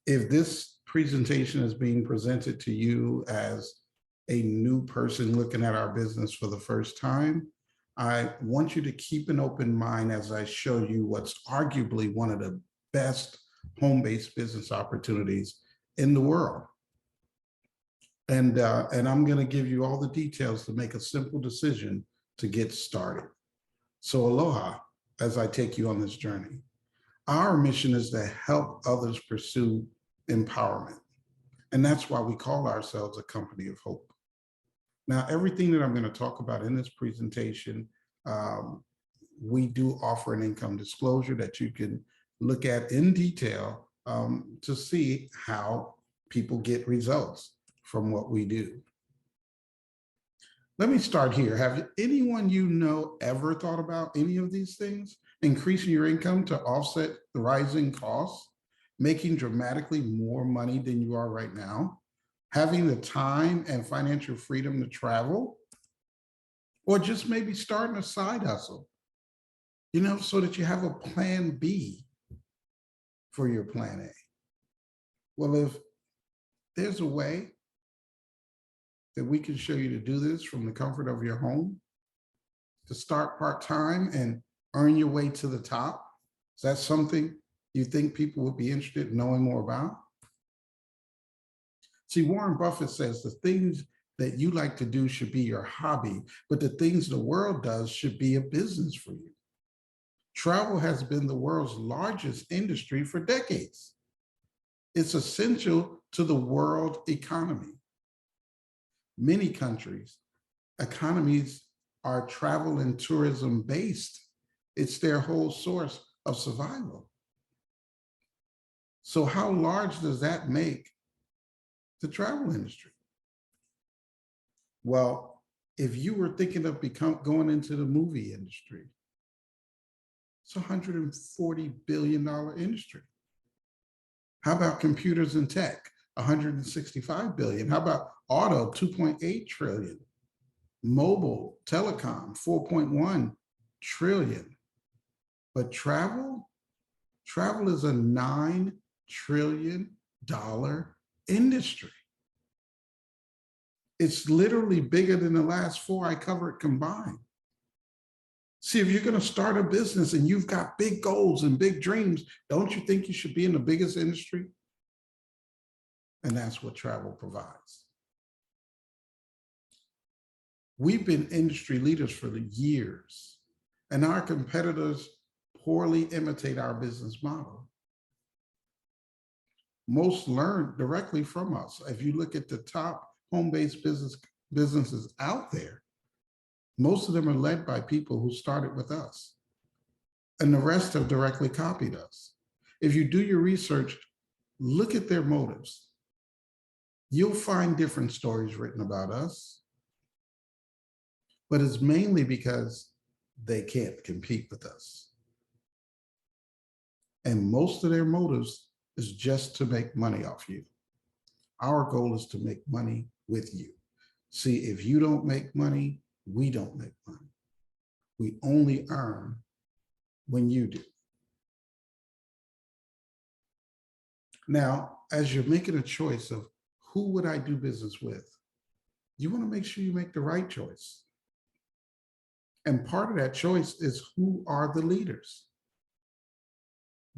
If this presentation is being presented to you as a new person looking at our business for the first time, I want you to keep an open mind as I show you what's arguably one of the best home-based business opportunities in the world. And I'm going to give you all the details to make a simple decision to get started. So aloha, as I take you on this journey. Our mission is to help others pursue empowerment. And that's why we call ourselves a company of hope. Now, everything that I'm going to talk about in this presentation, we do offer an income disclosure that you can look at in detail to see how people get results from what we do. Let me start here. Have anyone you know ever thought about any of these things? Increasing your income to offset the rising costs, making dramatically more money than you are right now, having the time and financial freedom to travel, or just maybe starting a side hustle, so that you have a plan B for your plan A. Well, if there's a way that we can show you to do this from the comfort of your home, to start part-time and earn your way to the top, is that something you think people would be interested in knowing more about? See, Warren Buffett says the things that you like to do should be your hobby, but the things the world does should be a business for you. Travel has been the world's largest industry for decades. It's essential to the world economy. Many countries, economies are travel and tourism based. It's their whole source of survival. So how large does that make the travel industry? Well, if you were thinking of going into the movie industry, it's a $140 billion industry. How about computers and tech? 165 billion. How about auto? 2.8 trillion. Mobile, telecom, 4.1 trillion. But travel is a $9 trillion industry. It's literally bigger than the last four I covered combined. See, if you're going to start a business and you've got big goals and big dreams, don't you think you should be in the biggest industry? And that's what travel provides. We've been industry leaders for the years, and our competitors poorly imitate our business model. Most learn directly from us. If you look at the top home-based businesses out there, most of them are led by people who started with us, and the rest have directly copied us. If you do your research, look at their motives. You'll find different stories written about us, but it's mainly because they can't compete with us. And most of their motives is just to make money off you. Our goal is to make money with you. See, if you don't make money, we don't make money. We only earn when you do. Now, as you're making a choice of who would I do business with, you want to make sure you make the right choice. And part of that choice is, who are the leaders?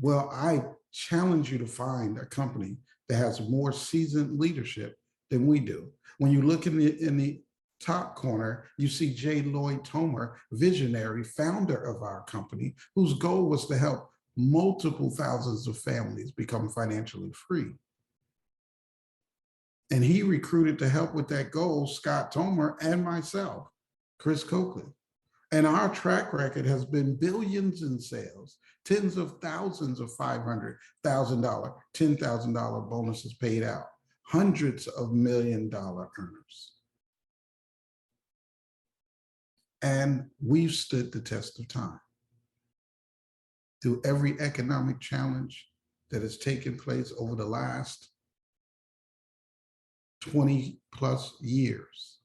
Well, I challenge you to find a company that has more seasoned leadership than we do. When you look in the top corner, you see J. Lloyd Tomer, visionary founder of our company, whose goal was to help multiple thousands of families become financially free. And he recruited to help with that goal Scott Tomer and myself, Chris Copeland. And our track record has been billions in sales, tens of thousands of $500,000, $10,000 bonuses paid out, hundreds of $1 million earners. And we've stood the test of time. Through every economic challenge that has taken place over the last 20 plus years,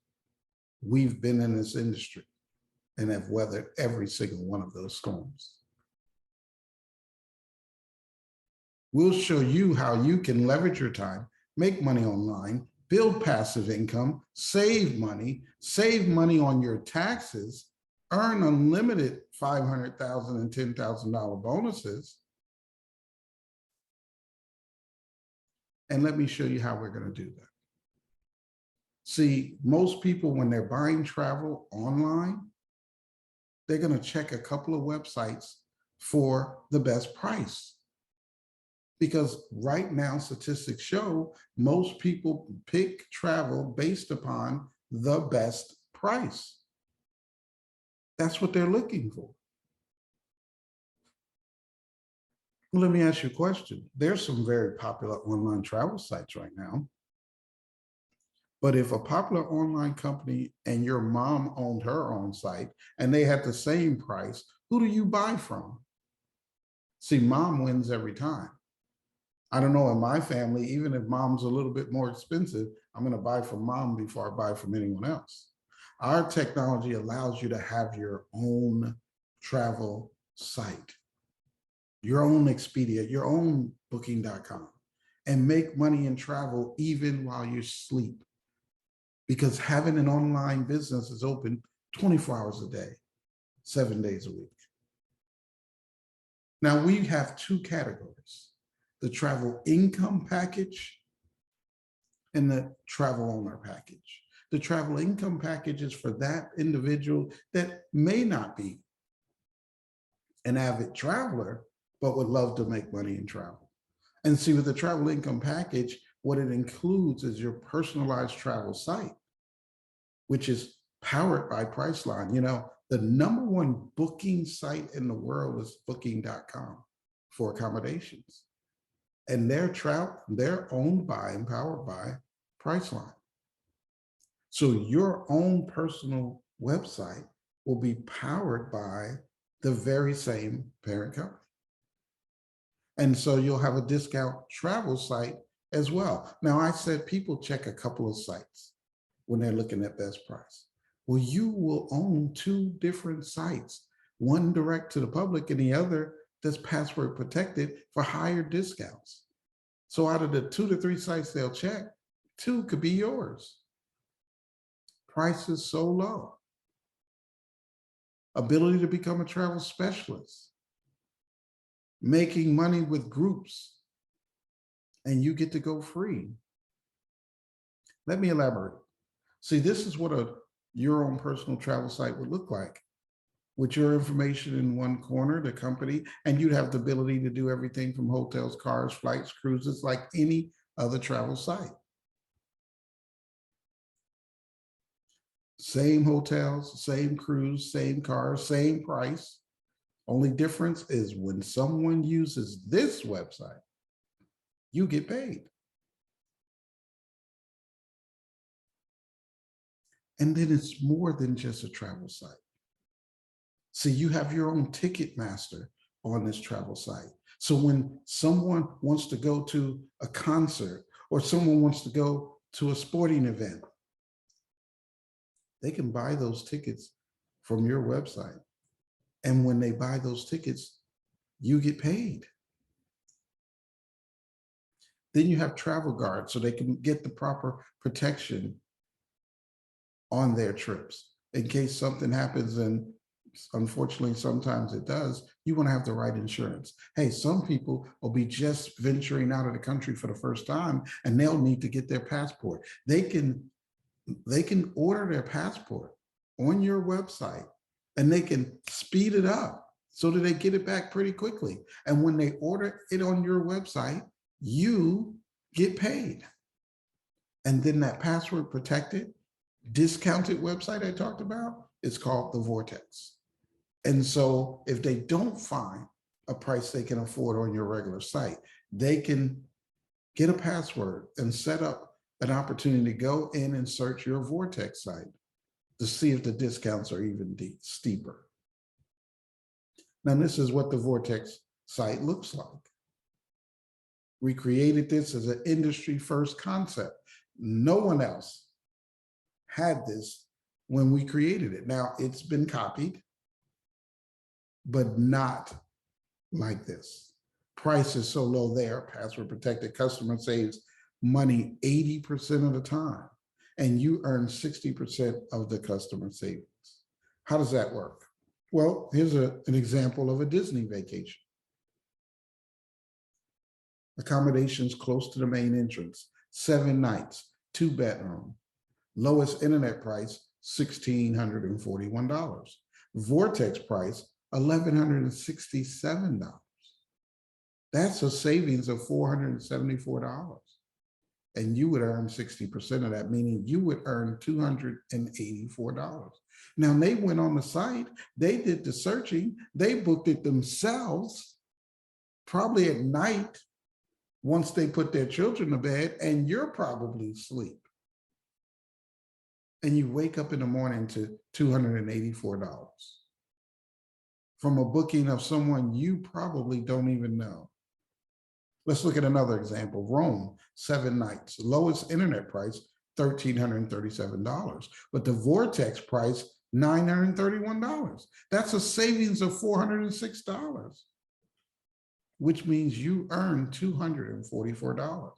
we've been in this industry and have weathered every single one of those storms. We'll show you how you can leverage your time, make money online, build passive income, save money on your taxes, earn unlimited $500,000 and $10,000 bonuses. And let me show you how we're going to do that. See, most people, when they're buying travel online, they're going to check a couple of websites for the best price. Because right now, statistics show most people pick travel based upon the best price. That's what they're looking for. Let me ask you a question. There's some very popular online travel sites right now. But if a popular online company and your mom owned her own site and they had the same price, who do you buy from? See, mom wins every time. I don't know, in my family, even if mom's a little bit more expensive, I'm going to buy from mom before I buy from anyone else. Our technology allows you to have your own travel site, your own Expedia, your own booking.com, and make money in travel even while you sleep. Because having an online business is open 24 hours a day, 7 days a week. Now we have two categories: the travel income package and the travel owner package. The travel income package is for that individual that may not be an avid traveler, but would love to make money in travel. And see, with the travel income package, what it includes is your personalized travel site, which is powered by Priceline. You know, the #1 booking site in the world is booking.com for accommodations. And they're owned by and powered by Priceline. So your own personal website will be powered by the very same parent company. And so you'll have a discount travel site as well. Now, I said people check a couple of sites when they're looking at best price. Well, you will own two different sites, one direct to the public and the other that's password protected for higher discounts. So out of the 2 to 3 sites they'll check, 2 could be yours. Price is so low. Ability to become a travel specialist, making money with groups, and you get to go free. Let me elaborate. See, this is what your own personal travel site would look like, with your information in one corner, the company, and you'd have the ability to do everything from hotels, cars, flights, cruises, like any other travel site. Same hotels, same cruise, same cars, same price. Only difference is when someone uses this website, you get paid. And then it's more than just a travel site. See, you have your own ticket master on this travel site. So when someone wants to go to a concert or someone wants to go to a sporting event, they can buy those tickets from your website. And when they buy those tickets, you get paid. Then you have travel guards so they can get the proper protection on their trips in case something happens, and unfortunately sometimes it does. You want to have the right insurance. Hey, some people will be just venturing out of the country for the first time and they'll need to get their passport. They can order their passport on your website and they can speed it up so that they get it back pretty quickly. And when they order it on your website, you get paid. And then that password protected, discounted website I talked about is called the Vortex. And so if they don't find a price they can afford on your regular site, they can get a password and set up an opportunity to go in and search your Vortex site to see if the discounts are even steeper. Now, this is what the Vortex site looks like. We created this as an industry first concept. No one else had this when we created it. Now, it's been copied, but not like this. Price is so low there, password protected. Customer saves money 80% of the time, and you earn 60% of the customer savings. How does that work? Well, here's an example of a Disney vacation. Accommodations close to the main entrance, 7 nights, 2-bedroom. Lowest internet price, $1,641. Vortex price, $1,167. That's a savings of $474. And you would earn 60% of that, meaning you would earn $284. Now, they went on the site, they did the searching, they booked it themselves, probably at night, once they put their children to bed, and you're probably asleep. And you wake up in the morning to $284 from a booking of someone you probably don't even know. Let's look at another example. Rome, 7 nights, lowest internet price, $1,337, but the Vortex price, $931. That's a savings of $406, which means you earn $244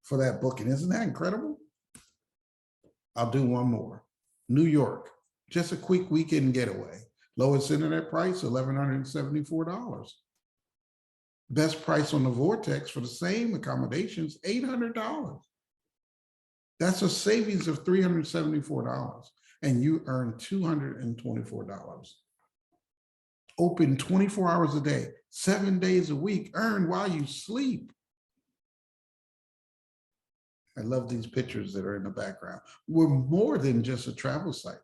for that booking. Isn't that incredible? I'll do one more. New York, just a quick weekend getaway. Lowest internet price, $1,174. Best price on the Vortex for the same accommodations, $800. That's a savings of $374, and you earn $224. Open 24 hours a day, 7 days a week, earn while you sleep. I love these pictures that are in the background. We're more than just a travel site.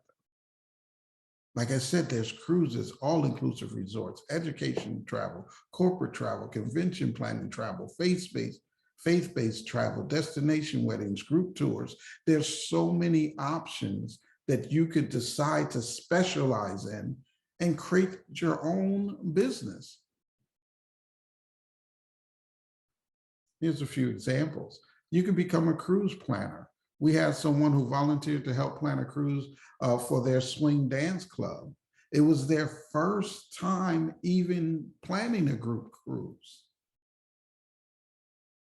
Like I said, there's cruises, all-inclusive resorts, education travel, corporate travel, convention planning travel, faith-based travel, destination weddings, group tours. There's so many options that you could decide to specialize in and create your own business. Here's a few examples. You can become a cruise planner. We had someone who volunteered to help plan a cruise for their swing dance club. It was their first time even planning a group cruise.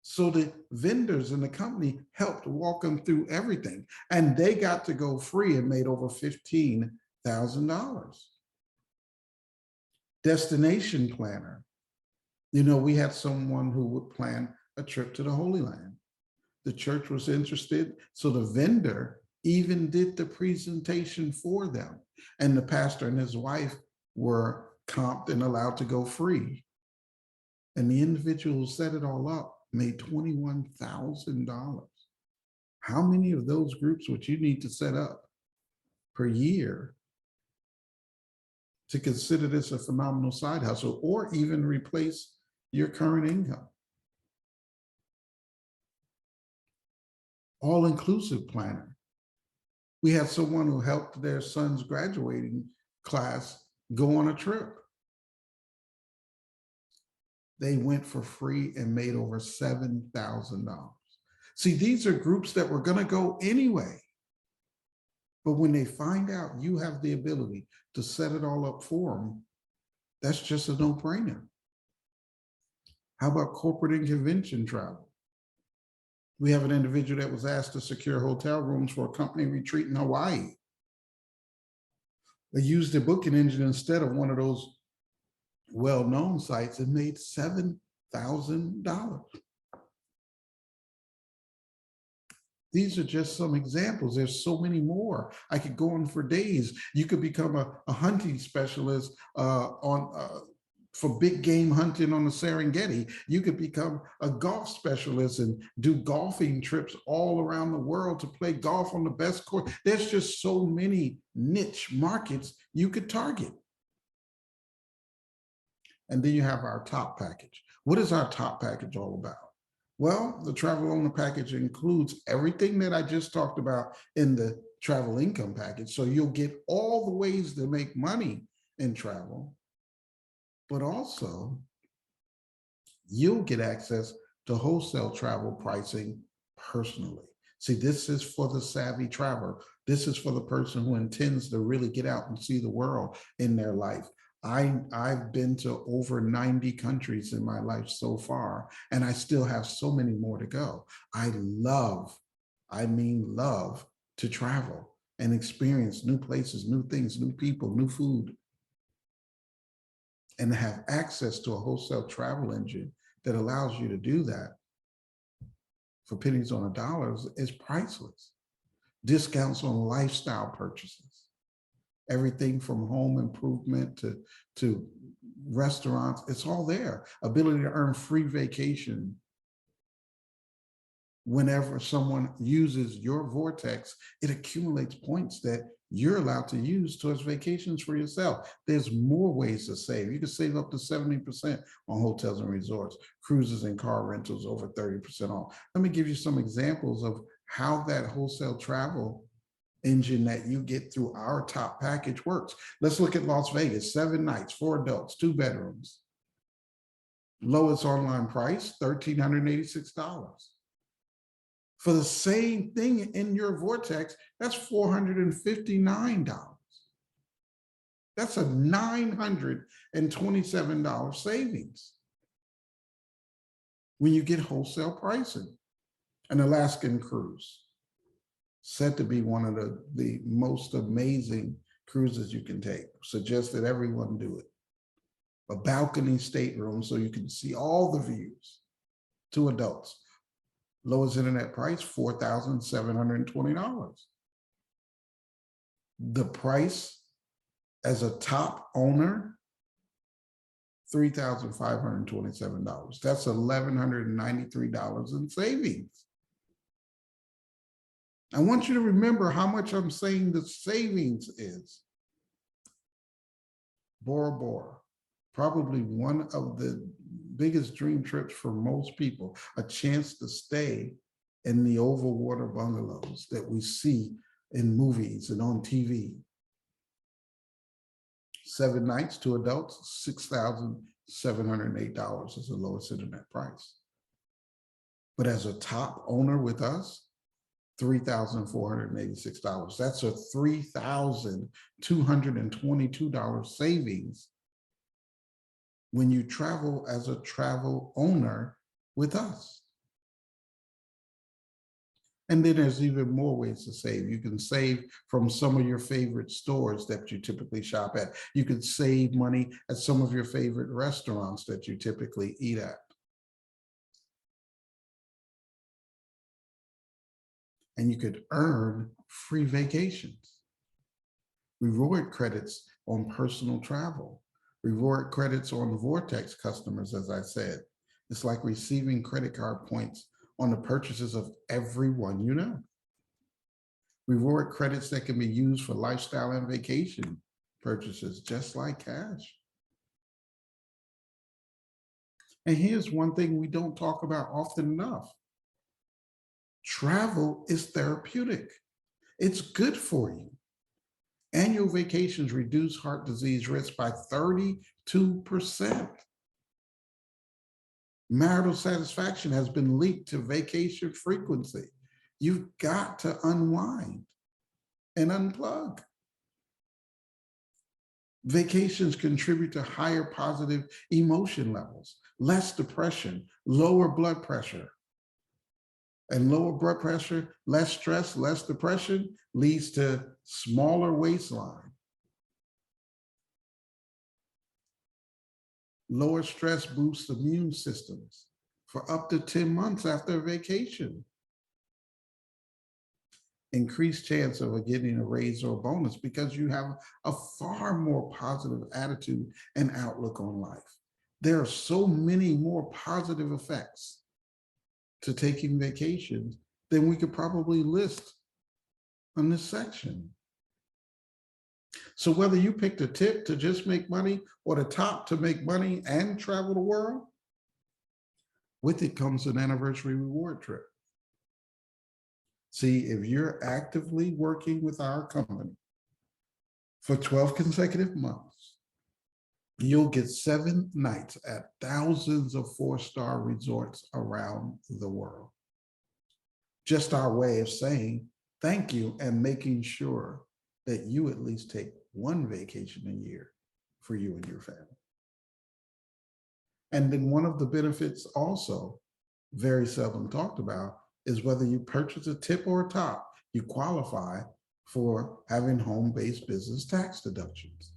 So the vendors in the company helped walk them through everything, and they got to go free and made over $15,000. Destination planner. You know, we had someone who would plan a trip to the Holy Land. The church was interested, so the vendor even did the presentation for them. And the pastor and his wife were comped and allowed to go free. And the individual who set it all up made $21,000. How many of those groups would you need to set up per year to consider this a phenomenal side hustle, or even replace your current income? All-inclusive planner. We had someone who helped their son's graduating class go on a trip. They went for free and made over $7,000. See, these are groups that were going to go anyway. But when they find out you have the ability to set it all up for them, that's just a no-brainer. How about corporate and convention travel? We have an individual that was asked to secure hotel rooms for a company retreat in Hawaii. They used their booking engine instead of one of those well-known sites and made $7,000. These are just some examples. There's so many more. I could go on for days. You could become a hunting specialist for big game hunting on the Serengeti. You could become a golf specialist and do golfing trips all around the world to play golf on the best course. There's just so many niche markets you could target. And then you have our top package. What is our top package all about? Well, the travel owner package includes everything that I just talked about in the travel income package. So you'll get all the ways to make money in travel, but also you'll get access to wholesale travel pricing personally. See, this is for the savvy traveler. This is for the person who intends to really get out and see the world in their life. I've been to over 90 countries in my life so far, and I still have so many more to go. I mean love to travel and experience new places, new things, new people, new food, and have access to a wholesale travel engine that allows you to do that for pennies on a dollar is priceless. Discounts on lifestyle purchases, everything from home improvement to restaurants, it's all there. Ability to earn free vacation whenever someone uses your Vortex, it accumulates points that you're allowed to use towards vacations for yourself. There's more ways to save. You can save up to 70% on hotels and resorts, cruises and car rentals over 30% off. Let me give you some examples of how that wholesale travel engine that you get through our top package works. Let's look at Las Vegas, 7 nights, 4 adults, 2 bedrooms. Lowest online price, $1,386. For the same thing in your Vortex, that's $459. That's a $927 savings when you get wholesale pricing. An Alaskan cruise, said to be one of the most amazing cruises you can take. Suggest that everyone do it. A balcony stateroom so you can see all the views. 2 adults. Lowest internet price, $4,720. The price as a top owner, $3,527. That's $1,193 in savings. I want you to remember how much I'm saying the savings is. Bora Bora, probably one of the biggest dream trips for most people, a chance to stay in the overwater bungalows that we see in movies and on TV. 7 nights, 2 adults, $6,708 is the lowest internet price. But as a top owner with us, $3,486. That's a $3,222 savings when you travel as a travel owner with us. And then there's even more ways to save. You can save from some of your favorite stores that you typically shop at. You could save money at some of your favorite restaurants that you typically eat at. And you could earn free vacations. Reward credits on personal travel. Reward credits on Vortex customers, as I said. It's like receiving credit card points on the purchases of everyone you know. Reward credits that can be used for lifestyle and vacation purchases, just like cash. And here's one thing we don't talk about often enough. Travel is therapeutic. It's good for you. Annual vacations reduce heart disease risk by 32%. Marital satisfaction has been linked to vacation frequency. You've got to unwind and unplug. Vacations contribute to higher positive emotion levels, less depression, lower blood pressure. And lower blood pressure, less stress, less depression leads to smaller waistline. Lower stress boosts immune systems for up to 10 months after a vacation. Increased chance of getting a raise or a bonus because you have a far more positive attitude and outlook on life. There are so many more positive effects to taking vacations than we could probably list on this section. So whether you picked a tip to just make money or the top to make money and travel the world, with it comes an anniversary reward trip. See, if you're actively working with our company for 12 consecutive months, you'll get 7 nights at thousands of 4-star resorts around the world. Just our way of saying thank you and making sure that you at least take one vacation a year for you and your family. And then one of the benefits also, very seldom talked about, is whether you purchase a tip or a top, you qualify for having home-based business tax deductions.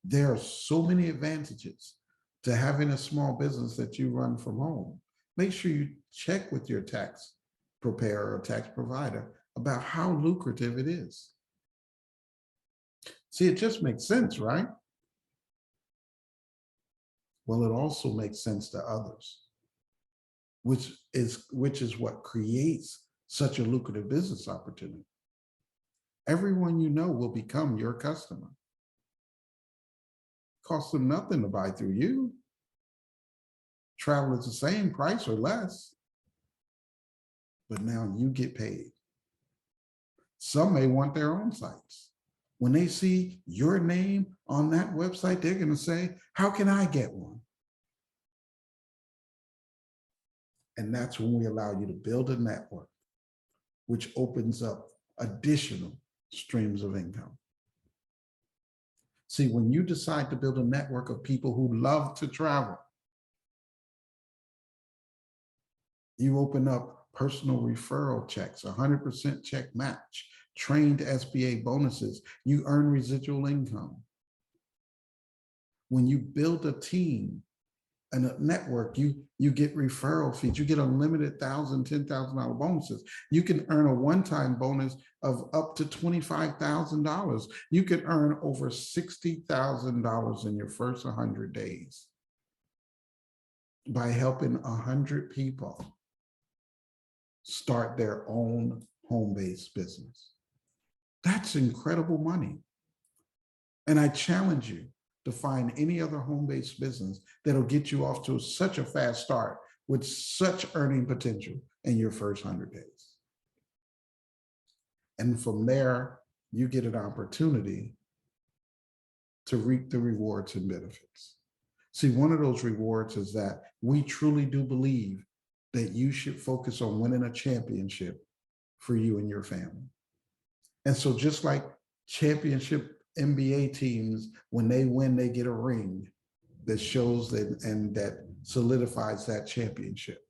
There are so many advantages to having a small business that you run from home. Make sure you check with your tax preparer or tax provider about how lucrative it is. See, it just makes sense, right? Well, it also makes sense to others, which is what creates such a lucrative business opportunity. Everyone you know will become your customer. Costs them nothing to buy through you. Travel is the same price or less, but now you get paid. Some may want their own sites. When they see your name on that website, they're going to say, how can I get one? And that's when we allow you to build a network, which opens up additional streams of income. See, when you decide to build a network of people who love to travel, you open up personal referral checks, 100% check match, trained SBA bonuses, you earn residual income. When you build a team and a network, you get referral fees, you get unlimited $1,000, $10,000 bonuses. You can earn a one-time bonus of up to $25,000. You can earn over $60,000 in your first 100 days by helping 100 people start their own home-based business. That's incredible money. And I challenge you to find any other home-based business that'll get you off to such a fast start with such earning potential in your first 100 days. And from there, you get an opportunity to reap the rewards and benefits. See, one of those rewards is that we truly do believe that you should focus on winning a championship for you and your family. And so just like championship NBA teams, when they win, they get a ring that shows that and that solidifies that championship.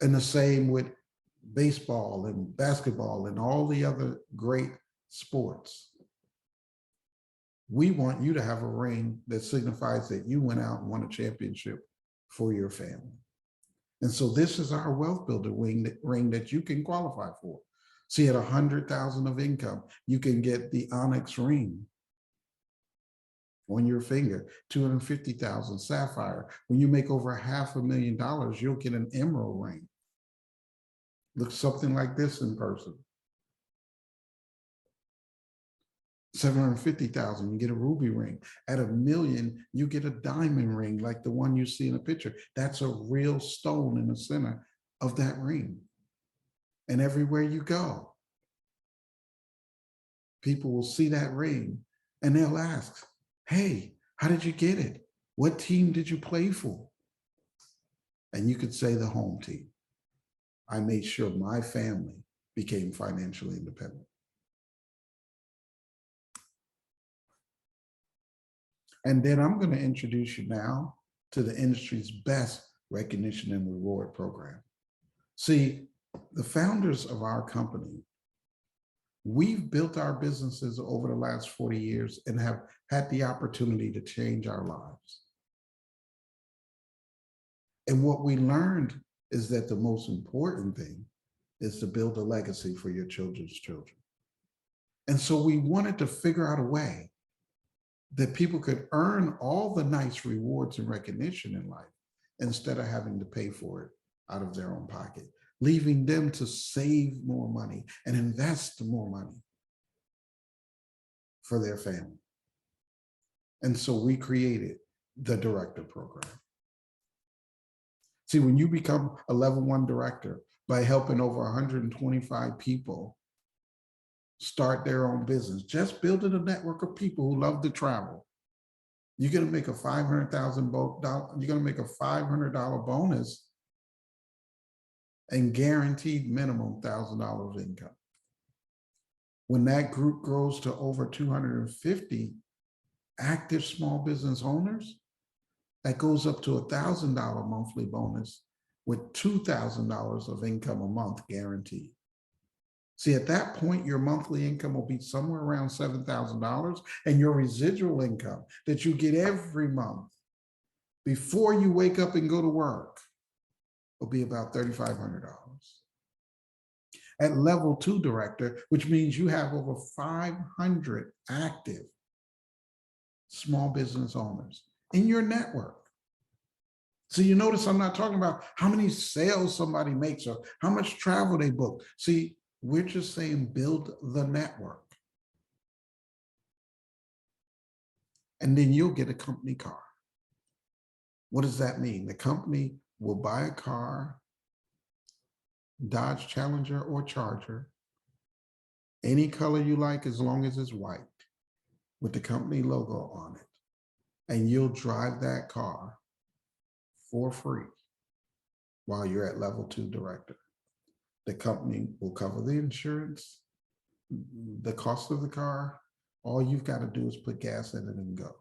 And the same with baseball and basketball and all the other great sports. We want you to have a ring that signifies that you went out and won a championship for your family. And so this is our wealth builder ring that you can qualify for. See, at 100,000 of income, you can get the onyx ring on your finger, 250,000 sapphire. When you make over $500,000, you'll get an emerald ring. Looks something like this in person. 750,000, you get a ruby ring. At $1 million, you get a diamond ring like the one you see in a picture. That's a real stone in the center of that ring. And everywhere you go, people will see that ring and they'll ask, hey, how did you get it? What team did you play for? And you could say the home team. I made sure my family became financially independent. And then I'm going to introduce you now to the industry's best recognition and reward program. See, the founders of our company, we've built our businesses over the last 40 years and have had the opportunity to change our lives. And what we learned is that the most important thing is to build a legacy for your children's children. And so we wanted to figure out a way that people could earn all the nice rewards and recognition in life instead of having to pay for it out of their own pocket, leaving them to save more money and invest more money for their family. And so we created the director program. See, when you become a level 1 director by helping over 125 people start their own business, just building a network of people who love to travel, you're going to make a $500 bonus and guaranteed minimum $1,000 of income. When that group grows to over 250 active small business owners, that goes up to $1,000 monthly bonus with $2,000 of income a month guaranteed. See, at that point, your monthly income will be somewhere around $7,000, and your residual income that you get every month before you wake up and go to work will be about $3,500. At level 2 director, which means you have over 500 active small business owners in your network. So you notice I'm not talking about how many sales somebody makes or how much travel they book. See, we're just saying build the network. And then you'll get a company car. What does that mean? The company will buy a car, Dodge Challenger or Charger, any color you like as long as it's white, with the company logo on it. And you'll drive that car for free while you're at level 2 director. The company will cover the insurance, the cost of the car. All you've got to do is put gas in it and go.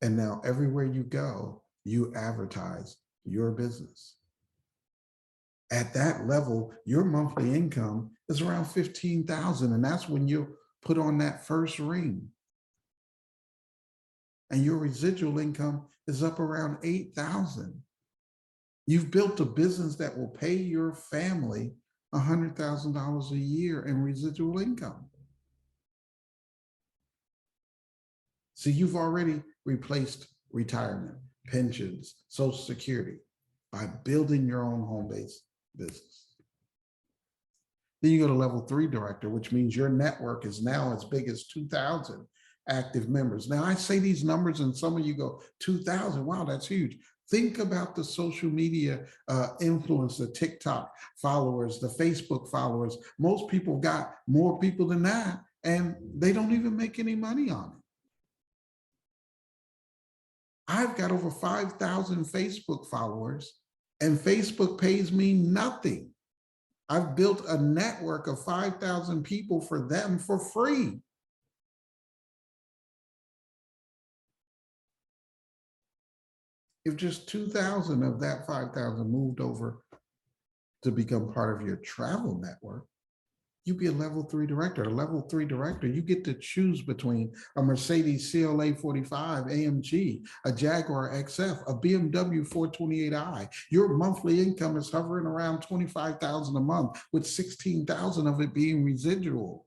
And now everywhere you go, you advertise your business. At that level, your monthly income is around $15,000, and that's when you put on that first ring. And your residual income is up around $8,000. You've built a business that will pay your family $100,000 a year in residual income. So you've already replaced retirement, pensions, Social Security by building your own home-based business. Then you go to level 3 director, which means your network is now as big as 2,000 active members. Now I say these numbers and some of you go, 2,000, wow, that's huge. Think about the social media influence, the TikTok followers, the Facebook followers. Most people got more people than that, and they don't even make any money on it. I've got over 5,000 Facebook followers, and Facebook pays me nothing. I've built a network of 5,000 people for them for free. If just 2,000 of that 5,000 moved over to become part of your travel network, you'd be a level 3 director. A level 3 director, you get to choose between a Mercedes CLA 45 AMG, a Jaguar XF, a BMW 428i. Your monthly income is hovering around $25,000 a month, with 16,000 of it being residual.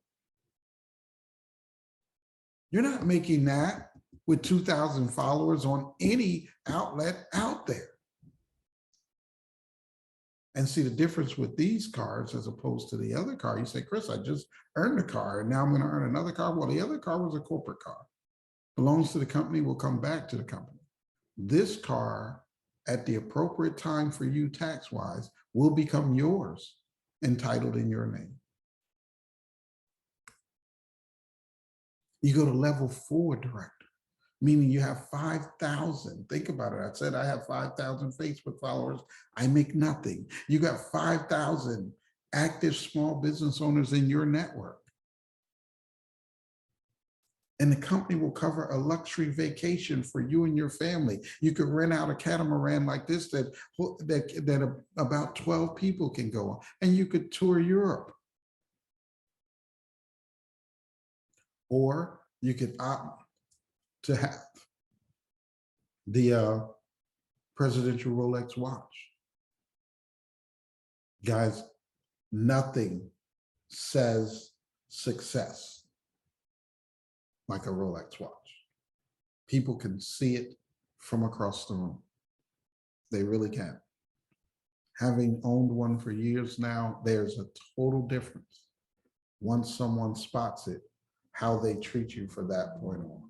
You're not making that with 2,000 followers on any outlet out there. And see the difference with these cars as opposed to the other car. You say, Chris, I just earned a car and now I'm going to earn another car. Well, the other car was a corporate car. Belongs to the company, will come back to the company. This car, at the appropriate time for you tax-wise, will become yours, entitled in your name. You go to level 4 director, meaning you have 5,000. Think about it. I said I have 5,000 Facebook followers. I make nothing. You got 5,000 active small business owners in your network. And the company will cover a luxury vacation for you and your family. You could rent out a catamaran like this that about 12 people can go on, and you could tour Europe. Or you could opt to have the presidential Rolex watch. Guys, nothing says success like a Rolex watch. People can see it from across the room. They really can. Having owned one for years now, there's a total difference once someone spots it, how they treat you for that point on.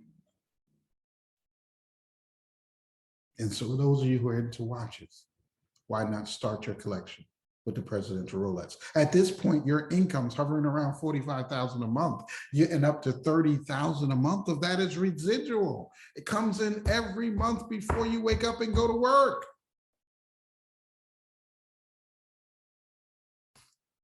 And so those of you who are into watches, why not start your collection with the presidential Rolex? At this point, your income's hovering around $45,000 a month, and up to $30,000 a month of that is residual. It comes in every month before you wake up and go to work.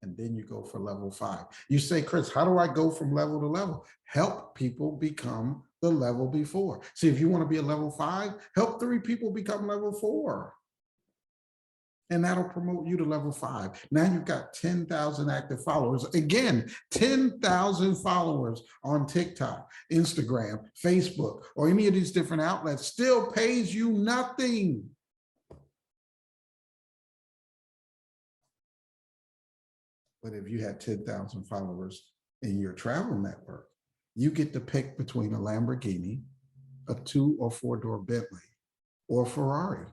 and then you go for level 5. You say, Chris, how do I go from level to level? Help people become the level before. See, if you want to be a level 5, help 3 people become level 4. And that'll promote you to level 5. Now you've got 10,000 active followers. Again, 10,000 followers on TikTok, Instagram, Facebook, or any of these different outlets still pays you nothing. But if you had 10,000 followers in your travel network, you get to pick between a Lamborghini, a 2 or 4-door Bentley, or Ferrari.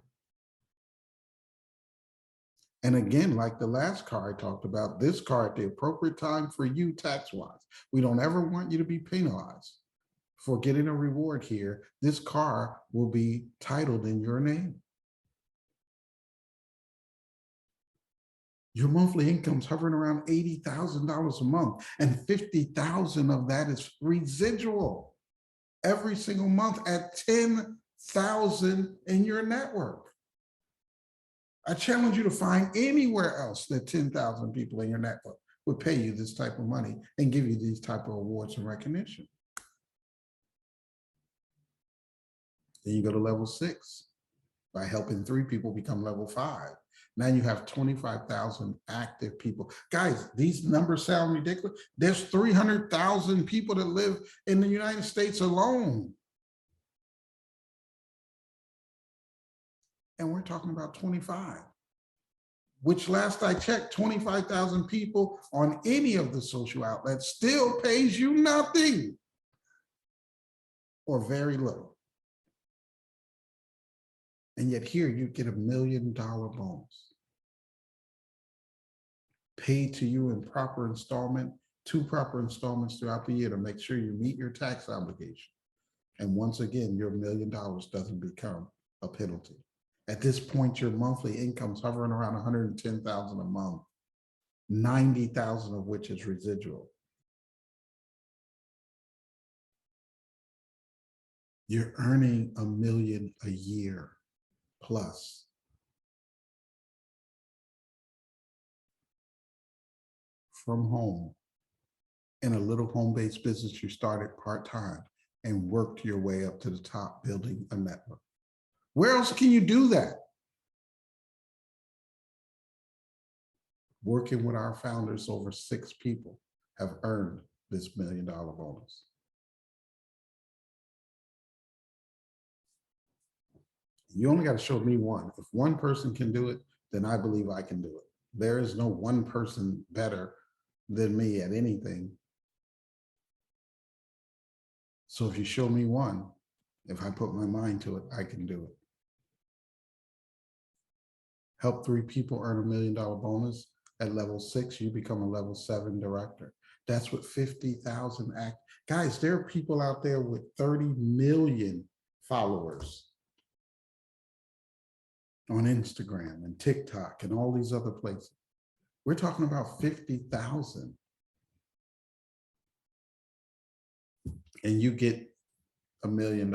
And again, like the last car I talked about, this car at the appropriate time for you tax-wise. We don't ever want you to be penalized for getting a reward here. This car will be titled in your name. Your monthly income's hovering around $80,000 a month, and 50,000 of that is residual every single month at 10,000 in your network. I challenge you to find anywhere else that 10,000 people in your network would pay you this type of money and give you these type of awards and recognition. Then you go to level 6 by helping 3 people become level 5. Now you have 25,000 active people. Guys, these numbers sound ridiculous. There's 300,000 people that live in the United States alone. And we're talking about 25, which last I checked, 25,000 people on any of the social outlets still pays you nothing or very little. And yet here you get $1 million bonus paid to you in proper installment, 2 proper installments throughout the year to make sure you meet your tax obligation. And once again, your $1 million doesn't become a penalty. At this point, your monthly income's hovering around 110,000 a month, 90,000 of which is residual. You're earning $1 million a year plus. From home in a little home-based business you started part-time and worked your way up to the top building a network. Where else can you do that? Working with our founders, over 6 people have earned this $1 million bonus. You only got to show me one. If one person can do it, then I believe I can do it. There is no one person better than me at anything. So if you show me one, if I put my mind to it, I can do it. Help 3 people earn $1 million bonus. At level 6, you become a level 7 director. That's what 50,000 act. Guys, there are people out there with 30 million followers on Instagram and TikTok and all these other places. We're talking about 50,000. And you get $1 million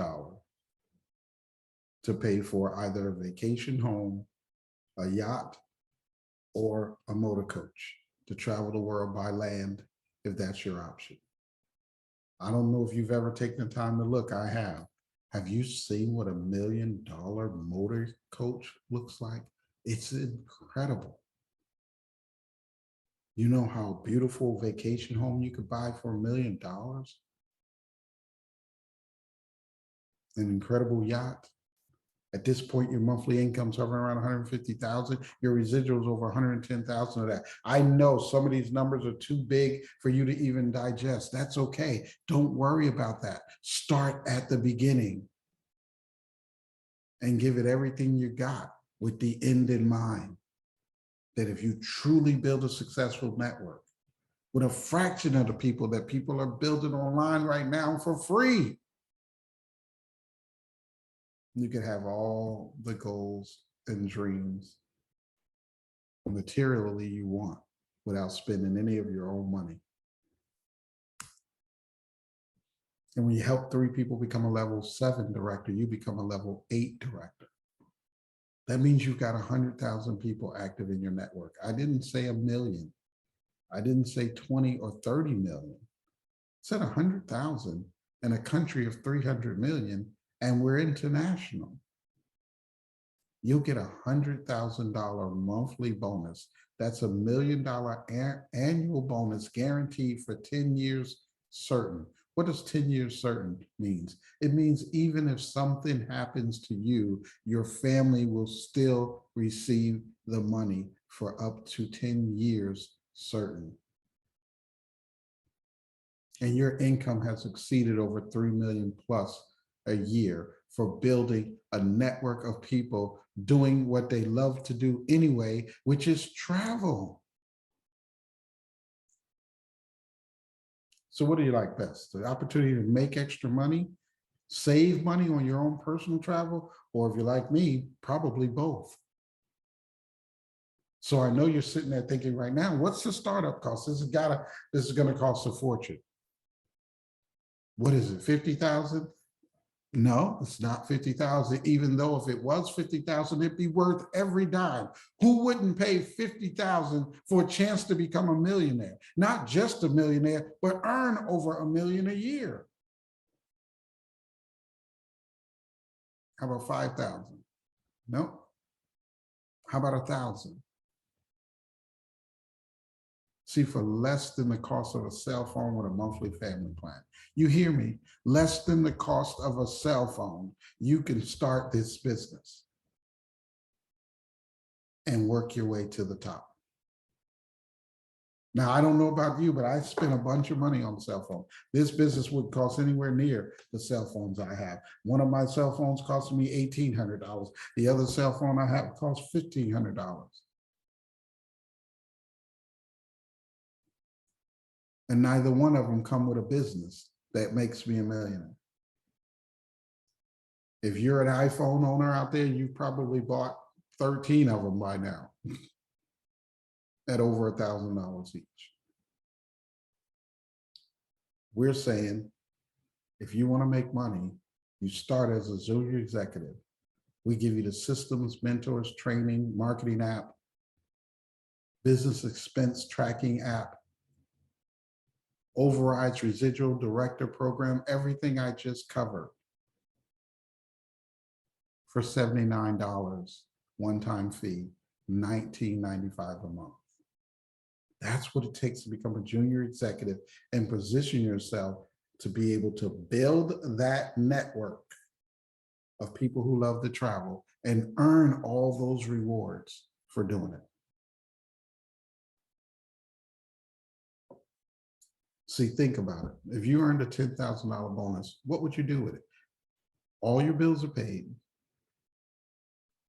to pay for either a vacation home, a yacht, or a motor coach to travel the world by land, if that's your option. I don't know if you've ever taken the time to look. I have. Have you seen what $1 million motor coach looks like? It's incredible. You know how beautiful vacation home you could buy for $1 million? An incredible yacht. At this point, your monthly income's hovering around 150,000. Your residuals over 110,000 of that. I know some of these numbers are too big for you to even digest. That's okay. Don't worry about that. Start at the beginning and give it everything you got with the end in mind. That if you truly build a successful network with a fraction of the people that people are building online right now for free, you can have all the goals and dreams materially you want without spending any of your own money. And when you help 3 people become a level 7 director, you become a level 8 director. That means you've got 100,000 people active in your network. I didn't say 1 million. I didn't say 20 or 30 million. I said 100,000 in a country of 300 million, and we're international. You'll get $100,000 monthly bonus. That's $1 million annual bonus guaranteed for 10 years certain. What does 10 years certain means? It means even if something happens to you, your family will still receive the money for up to 10 years certain. And your income has exceeded over 3 million plus a year for building a network of people doing what they love to do anyway, which is travel. So what do you like best? The opportunity to make extra money, save money on your own personal travel, or if you're like me, probably both. So I know you're sitting there thinking right now, what's the startup cost? This is gonna cost a fortune. What is it, 50,000? No, it's not 50,000, even though if it was 50,000, it'd be worth every dime. Who wouldn't pay 50,000 for a chance to become a millionaire? Not just a millionaire, but earn over $1 million a year. How about 5,000? No. How about 1,000? See, for less than the cost of a cell phone with a monthly family plan. You hear me? Less than the cost of a cell phone, you can start this business and work your way to the top. Now, I don't know about you, but I spent a bunch of money on the cell phone. This business would cost anywhere near the cell phones I have. One of my cell phones cost me $1,800. The other cell phone I have cost $1,500. And neither one of them come with a business that makes me a millionaire. If you're an iPhone owner out there, you've probably bought 13 of them by now at over $1,000 each. We're saying, if you want to make money, you start as a junior executive. We give you the systems, mentors, training, marketing app, business expense tracking app, overrides residual director program, everything I just covered for $79, one-time fee, $19.95 a month. That's what it takes to become a junior executive and position yourself to be able to build that network of people who love to travel and earn all those rewards for doing it. See, think about it. If you earned a $10,000 bonus, what would you do with it? All your bills are paid.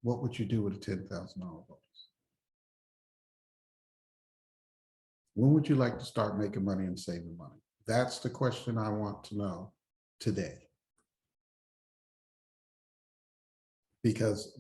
What would you do with a $10,000 bonus? When would you like to start making money and saving money? That's the question I want to know today. Because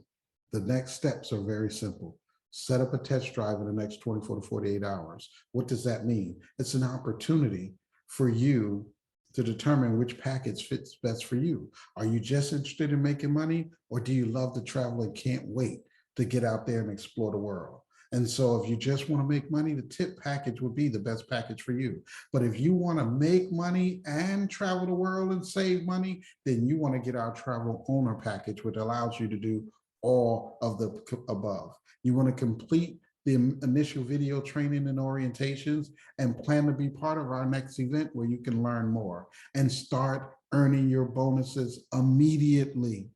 the next steps are very simple. Set up a test drive in the next 24 to 48 hours. What does that mean? It's an opportunity for you to determine which package fits best for you. Are you just interested in making money, or do you love to travel and can't wait to get out there and explore the world? And so if you just want to make money, the tip package would be the best package for you. But if you want to make money and travel the world and save money, then you want to get our travel owner package, which allows you to do all of the above. You want to complete the initial video training and orientations and plan to be part of our next event where you can learn more and start earning your bonuses immediately.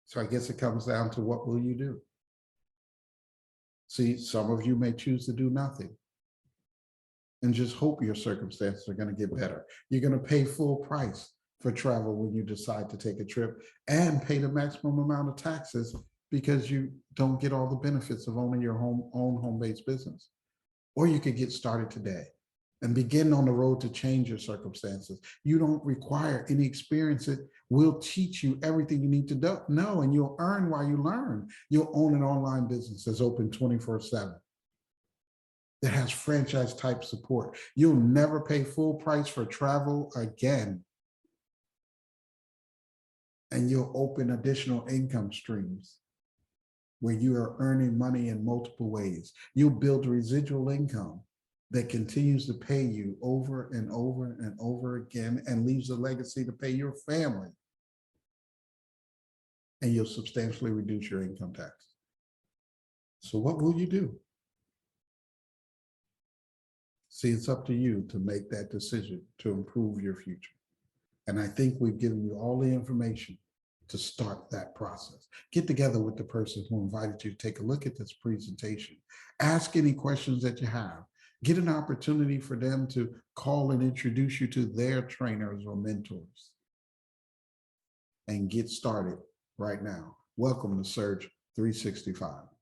So I guess it comes down to, what will you do? See, some of you may choose to do nothing and just hope your circumstances are going to get better. You're going to pay full price for travel when you decide to take a trip, and pay the maximum amount of taxes because you don't get all the benefits of owning your own home-based business. Or you could get started today and begin on the road to change your circumstances. You don't require any experience. We'll teach you everything you need to know, and you'll earn while you learn. You'll own an online business that's open 24/7. That has franchise type support. You'll never pay full price for travel again. And you'll open additional income streams where you are earning money in multiple ways. You'll build residual income that continues to pay you over and over and over again and leaves a legacy to pay your family. And you'll substantially reduce your income tax. So what will you do? See, it's up to you to make that decision to improve your future. And I think we've given you all the information to start that process. Get together with the person who invited you to take a look at this presentation. Ask any questions that you have. Get an opportunity for them to call and introduce you to their trainers or mentors. And get started right now. Welcome to Surge 365.